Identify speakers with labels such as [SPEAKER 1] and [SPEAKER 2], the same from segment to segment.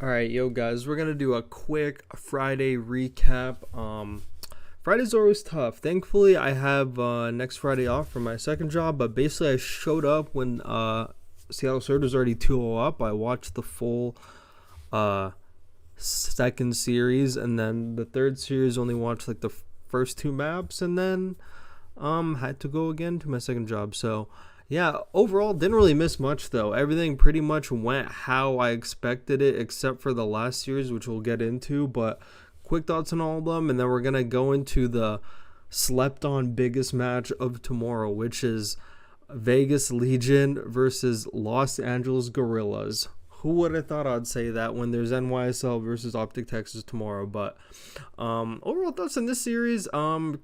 [SPEAKER 1] All right, yo guys, we're gonna do a quick Friday recap. Friday's always tough. Thankfully, I have next Friday off for my second job, but basically I showed up when Seattle Surge was already 2-0 up. I watched the full second series, and then the third series only watched like the first two maps, and then had to go again to my second job. So yeah, overall didn't really miss much though. Everything pretty much went how I expected it, except for the last series, which we'll get into. But quick thoughts on all of them, and then we're gonna go into the slept on biggest match of tomorrow, which is Vegas Legion versus Los Angeles Gorillas. Who would have thought I'd say that when there's NYSL versus Optic Texas tomorrow? But overall thoughts on this series,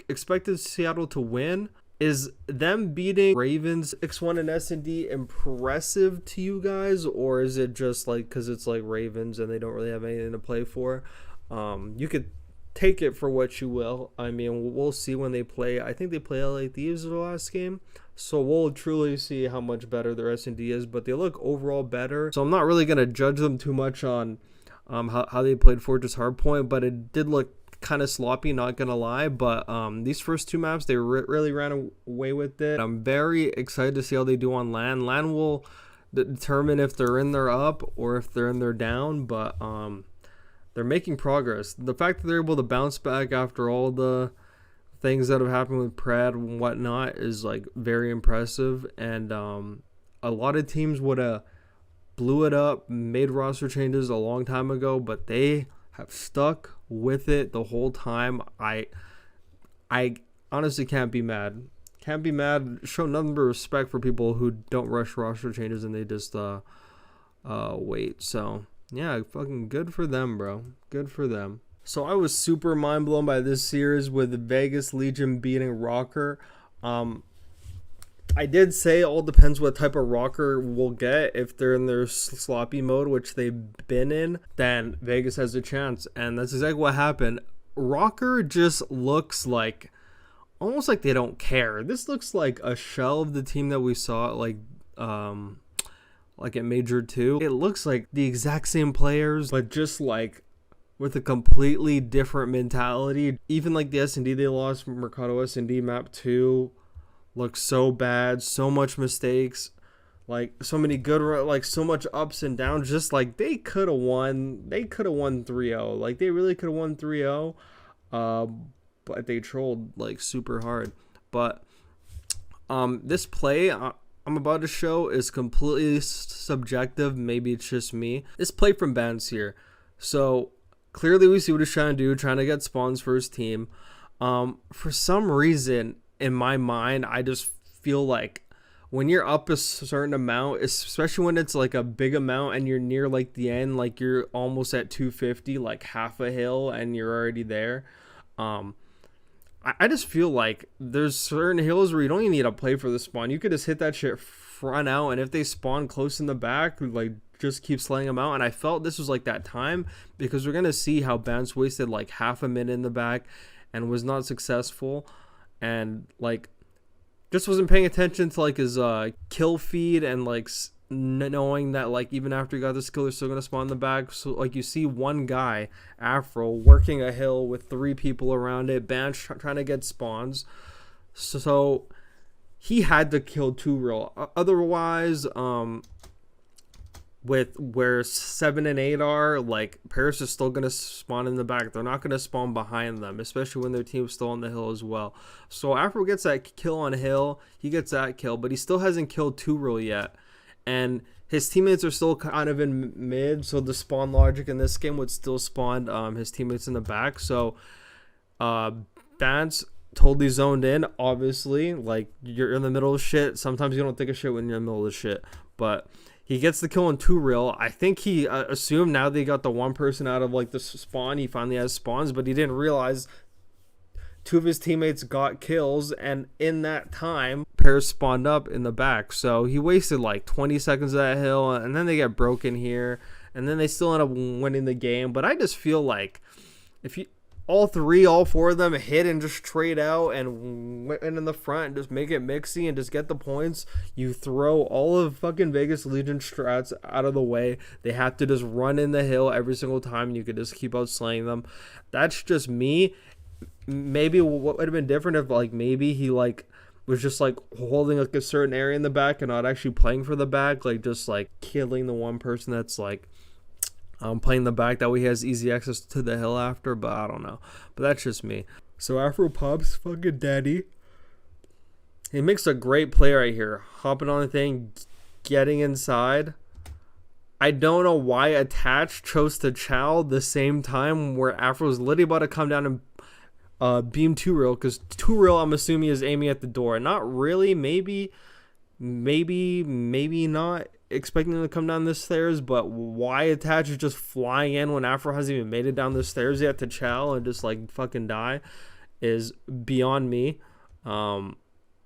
[SPEAKER 1] expected Seattle to win. Is them beating Ravens X1 and S&D impressive to you guys, or is it just like because it's like Ravens and they don't really have anything to play for? You could take it for what you will. I mean, we'll see when they play. I think they play LA Thieves the last game, so we'll truly see how much better their S&D is, but they look overall better. So I'm not really going to judge them too much on how they played Fortress Hardpoint, but it did look kind of sloppy, not gonna lie. But these first two maps, they really ran away with it. I'm very excited to see how they do on LAN. LAN will determine if they're in their up or if they're in their down, but they're making progress. The fact that they're able to bounce back after all the things that have happened with Pred and whatnot is like very impressive. And a lot of teams would have blew it up, made roster changes a long time ago, but they have stuck with it the whole time. I honestly can't be mad. Can't be mad. Show nothing but respect for people who don't rush roster changes and they just wait. So yeah, fucking good for them, bro. Good for them. So I was super mind blown by this series with the Vegas Legion beating Rocker. I did say it all depends what type of Rocker we'll get. If they're in their sloppy mode, which they've been in, then Vegas has a chance. And that's exactly what happened. Rocker just looks like, almost like they don't care. This looks like a shell of the team that we saw like at Major 2. It looks like the exact same players, but just like with a completely different mentality. Even like the S&D they lost, Mercado S&D map 2. Looks so bad, so much mistakes, like so many good, like so much ups and downs. Just like they could have won 3-0. Like they really could have won 3-0, but they trolled like super hard. But this play I'm about to show is completely subjective. Maybe it's just me. This play from Bans here. So clearly we see what he's trying to do, trying to get spawns for his team. For some reason, in my mind, I just feel like when you're up a certain amount, especially when it's like a big amount and you're near like the end, like you're almost at 250, like half a hill and you're already there. I just feel like there's certain hills where you don't even need to play for the spawn. You could just hit that shit front out, and if they spawn close in the back, like just keep slaying them out. And I felt this was like that time, because we're gonna see how Bance wasted like half a minute in the back and was not successful. And like just wasn't paying attention to like his kill feed, and like knowing that like even after he got the skill, they're still gonna spawn in the back. So like you see one guy, Afro, working a hill with 3 people around it, Banch trying to get spawns, so he had to kill 2 real. Otherwise, with where 7 and 8 are, like Paris is still gonna spawn in the back. They're not gonna spawn behind them, especially when their team's still on the hill as well. So Afro gets that kill on hill, he gets that kill, but he still hasn't killed 2 real yet, and his teammates are still kind of in mid. So the spawn logic in this game would still spawn his teammates in the back. So Bance totally zoned in. Obviously, like you're in the middle of shit. Sometimes you don't think of shit when you're in the middle of shit, but he gets the kill on 2 real. I think he assumed now they got the one person out of like the spawn, he finally has spawns, but he didn't realize 2 of his teammates got kills, and in that time Paris spawned up in the back. So he wasted like 20 seconds of that hill, and then they get broken here, and then they still end up winning the game. But I just feel like if you all four of them hit and just trade out and went in the front and just make it mixy and just get the points. You throw all of fucking Vegas Legion strats out of the way. They have to just run in the hill every single time and you could just keep out slaying them. That's just me. Maybe what would have been different if like maybe he like was just like holding like a certain area in the back and not actually playing for the back, like just like killing the one person that's like playing the back. That way he has easy access to the hill after, but I don't know. But that's just me. So Afro Pop's fucking daddy. He makes a great play right here. Hopping on the thing, getting inside. I don't know why Attach chose to chow the same time where Afro's literally about to come down and beam 2-Real, because 2-Real I'm assuming is aiming at the door. Not really, maybe not expecting him to come down the stairs, but why Attach is just flying in when Afro hasn't even made it down the stairs yet to chow and just like fucking die is beyond me.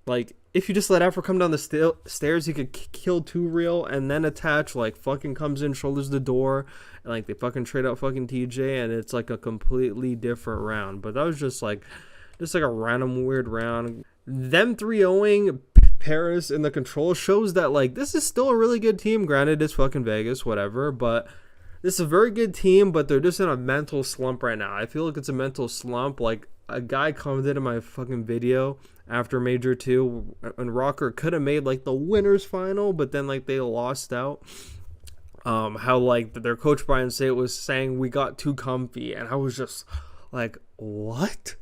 [SPEAKER 1] Like if you just let Afro come down the stairs, he could kill 2-Real, and then Attach like fucking comes in, shoulders the door, and like they fucking trade out fucking TJ, and it's like a completely different round. But that was just like a random weird round. Them 3-0ing Paris in the control shows that like this is still a really good team. Granted, it's fucking Vegas, whatever, but this is a very good team, but they're just in a mental slump right now. I feel like it's a mental slump. Like a guy commented in my fucking video after Major 2 and Rocker could have made like the winners final, but then like they lost out. How like their coach Brian Say was saying we got too comfy, and I was just like, what?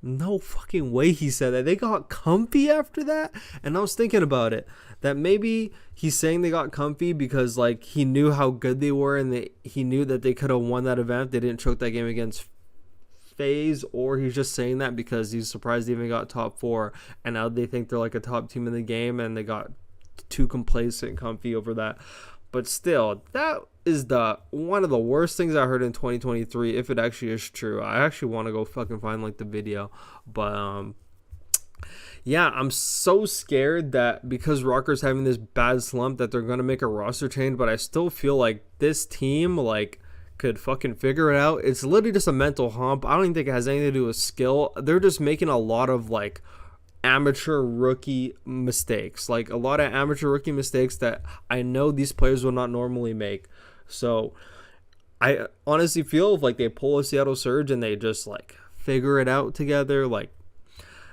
[SPEAKER 1] No fucking way he said that. They got comfy after that? And I was thinking about it, that maybe he's saying they got comfy because like he knew how good they were, and he knew that they could have won that event. They didn't choke that game against FaZe, or he's just saying that because he's surprised they even got top 4, and now they think they're like a top team in the game, and they got too complacent, comfy over that. But still, that is the one of the worst things I heard in 2023, if it actually is true. I actually want to go fucking find like the video. But yeah, I'm so scared that because Rocker's having this bad slump that they're going to make a roster change, but I still feel like this team like could fucking figure it out. It's literally just a mental hump. I don't even think it has anything to do with skill. They're just making a lot of like amateur rookie mistakes, like a lot of amateur rookie mistakes that I know these players will not normally make. So I honestly feel like they pull a Seattle Surge and they just like figure it out together. Like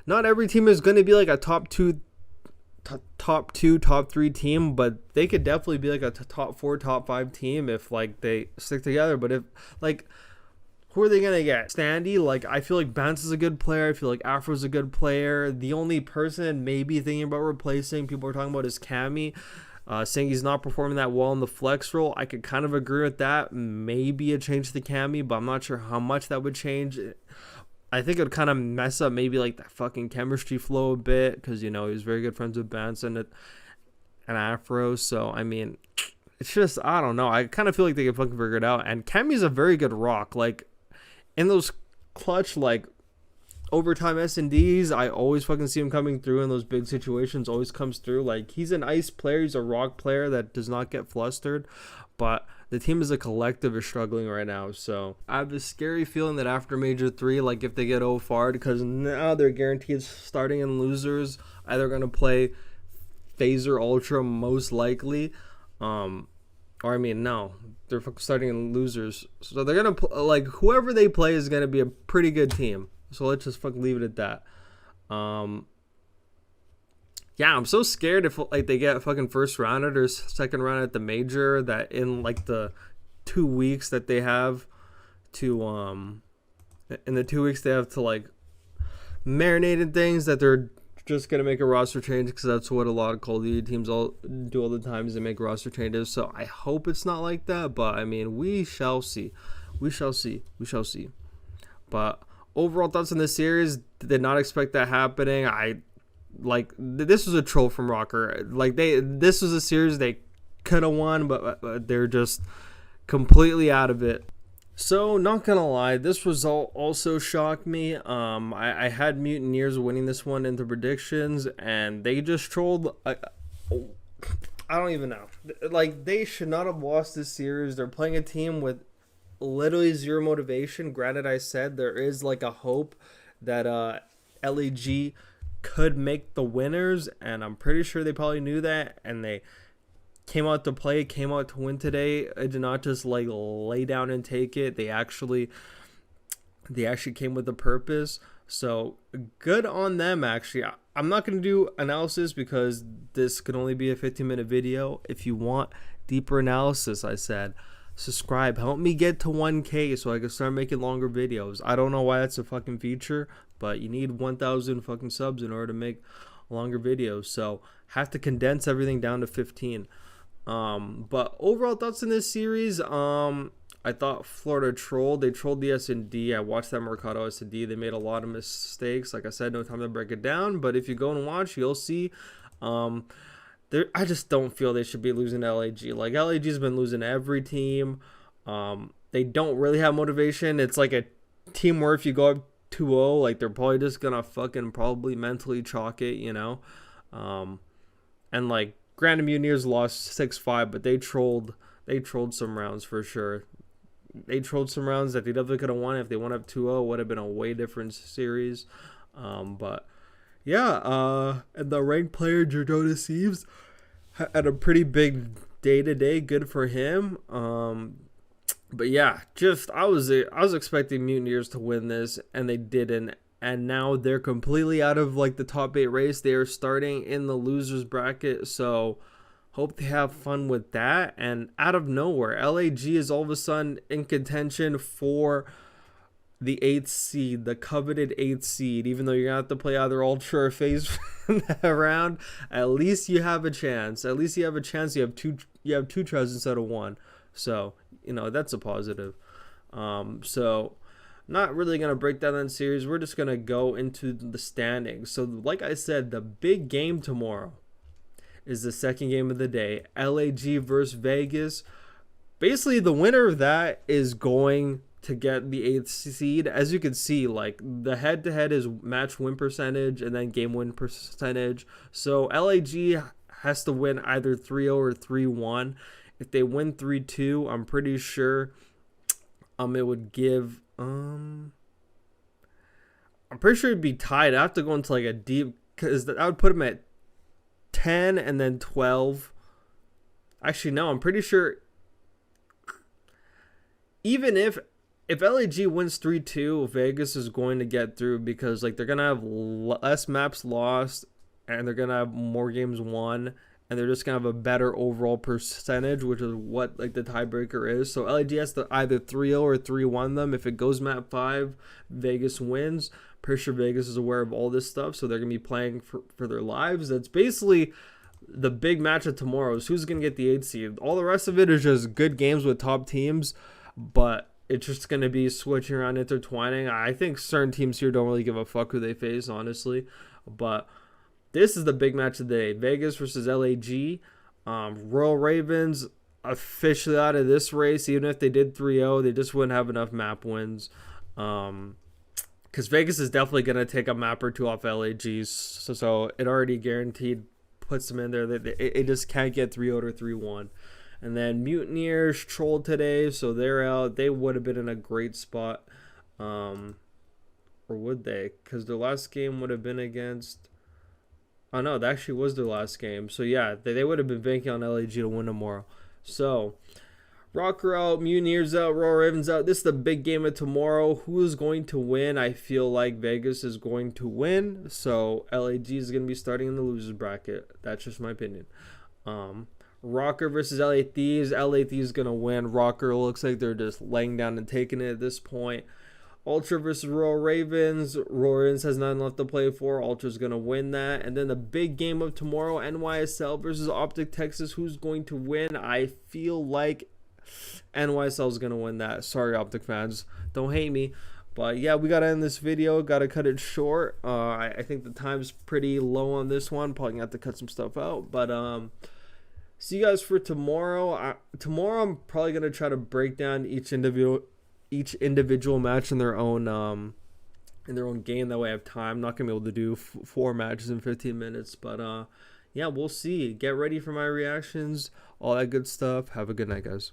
[SPEAKER 1] not every team is going to be like a top 2, top 3 team, but they could definitely be like a top 4, top 5 team if like they stick together. But if like, who are they going to get? Standy? Like, I feel like Bance is a good player. I feel like Afro's a good player. The only person maybe thinking about replacing, people are talking about, is Cammy. Saying he's not performing that well in the flex role. I could kind of agree with that. Maybe a change to Cammy, but I'm not sure how much that would change. I think it would kind of mess up maybe like that fucking chemistry flow a bit, because, you know, he was very good friends with Bance and Afro. So, I mean, it's just, I don't know. I kind of feel like they can fucking figure it out. And Cammy's a very good rock. Like, in those clutch, like, overtime S&Ds, I always fucking see him coming through in those big situations, always comes through. Like, he's an ice player, he's a rock player that does not get flustered, but the team as a collective is struggling right now. So I have this scary feeling that after Major 3, like if they get OFAR'd, because now they're guaranteed starting in losers, either going to play Phaser Ultra most likely, no, they're starting in losers. So they're going to, like, whoever they play is going to be a pretty good team. So let's just fucking leave it at that. Yeah, I'm so scared if like they get fucking first rounded or second round at the major, that in like the 2 weeks that they have to like marinate in things, that they're just gonna make a roster change, because that's what a lot of Call of Duty teams all do all the time, is they make roster changes. So I hope it's not like that, but I mean, we shall see. But overall thoughts on this series, did not expect that happening. This was a troll from Rocker. Like, this was a series they could have won, but they're just completely out of it. So, not gonna lie, this result also shocked me. I had Mutineers winning this one into predictions, and they just trolled. I don't even know. Like, they should not have lost this series. They're playing a team with literally zero motivation. Granted, I said there is like a hope that LEG could make the winners, and I'm pretty sure they probably knew that, and they came out to play, came out to win today. It did not just like lay down and take it. They actually came with a purpose. So good on them. Actually, I'm not going to do analysis because this could only be a 15-minute video. If you want deeper analysis, I said subscribe, help me get to 1K so I can start making longer videos. I don't know why that's a fucking feature, but you need 1,000 fucking subs in order to make longer videos. So have to condense everything down to 15. But overall thoughts in this series, I thought Florida trolled. They trolled the S&D. I watched that Mercado S&D. They made a lot of mistakes. Like I said, no time to break it down. But if you go and watch, you'll see. I just don't feel they should be losing to LAG. Like, LAG's been losing to every team. They don't really have motivation. It's like a team where if you go up 2-0, like, they're probably just going to fucking probably mentally chalk it, you know? And, like, granted, Mutineers lost 6-5, but they trolled some rounds for sure. They trolled some rounds that they definitely could have won. If they went up 2-0, it would have been a way different series. But yeah, and the ranked player Jordan Sieves had a pretty big day today. Good for him. But yeah, just I was expecting Mutineers to win this, and they didn't. And now they're completely out of like the top 8 race. They are starting in the losers bracket. So hope they have fun with that. And out of nowhere, LAG is all of a sudden in contention for the 8th seed, the coveted 8th seed. Even though you're going to have to play either Ultra or FaZe in that round, at least you have a chance. At least you have a chance. You have two tries instead of one. So, you know, that's a positive. So not really going to break down that series. We're just going to go into the standings. So like I said, the big game tomorrow is the second game of the day, LAG versus Vegas. Basically, the winner of that is going to get the 8th seed. As you can see, like, the head-to-head is match win percentage and then game win percentage. So LAG has to win either 3-0 or 3-1. If they win 3-2, I'm pretty sure it would give I'm pretty sure it'd be tied. I have to go into like a deep, because I would put them at 10 and then 12. Actually, no, I'm pretty sure even if LAG wins 3-2, Vegas is going to get through, because like they're going to have less maps lost and they're going to have more games won, and they're just going to have a better overall percentage, which is what like the tiebreaker is. So LAG has to either 3-0 or 3-1 them. If it goes map 5, Vegas wins. Pretty sure Vegas is aware of all this stuff, so they're going to be playing for their lives. That's basically the big match of tomorrow, is who's going to get the 8th seed. All the rest of it is just good games with top teams, but it's just going to be switching around, intertwining. I think certain teams here don't really give a fuck who they face, honestly. But this is the big match of the day. Vegas versus LAG. Royal Ravens officially out of this race. Even if they did 3-0, they just wouldn't have enough map wins. Because Vegas is definitely going to take a map or two off LAG's. So it already guaranteed puts them in there. It just can't get 3-0 or 3-1. And then Mutineers trolled today, so they're out. They would have been in a great spot. Or would they? Because their last game would have been against... Oh, no, that actually was their last game. So, yeah, they would have been banking on LAG to win tomorrow. So, Rocker out, Mutineers out, Royal Ravens out. This is the big game of tomorrow. Who is going to win? I feel like Vegas is going to win. So, LAG is going to be starting in the losers bracket. That's just my opinion. Rocker versus LA Thieves. LA Thieves going to win. Rocker looks like they're just laying down and taking it at this point. Ultra versus Royal Ravens. Royal Ravens has nothing left to play for. Ultra's going to win that. And then the big game of tomorrow, NYSL versus Optic Texas. Who's going to win? I feel like NYSL is going to win that. Sorry, Optic fans. Don't hate me. But yeah, we got to end this video. Got to cut it short. I think the time's pretty low on this one. Probably going to have to cut some stuff out. But see you guys for tomorrow. Tomorrow I'm probably going to try to break down each individual match in their own game. That way I have time. I'm not gonna be able to do 4 matches in 15 minutes, but yeah, we'll see. Get ready for my reactions, all that good stuff. Have a good night, guys.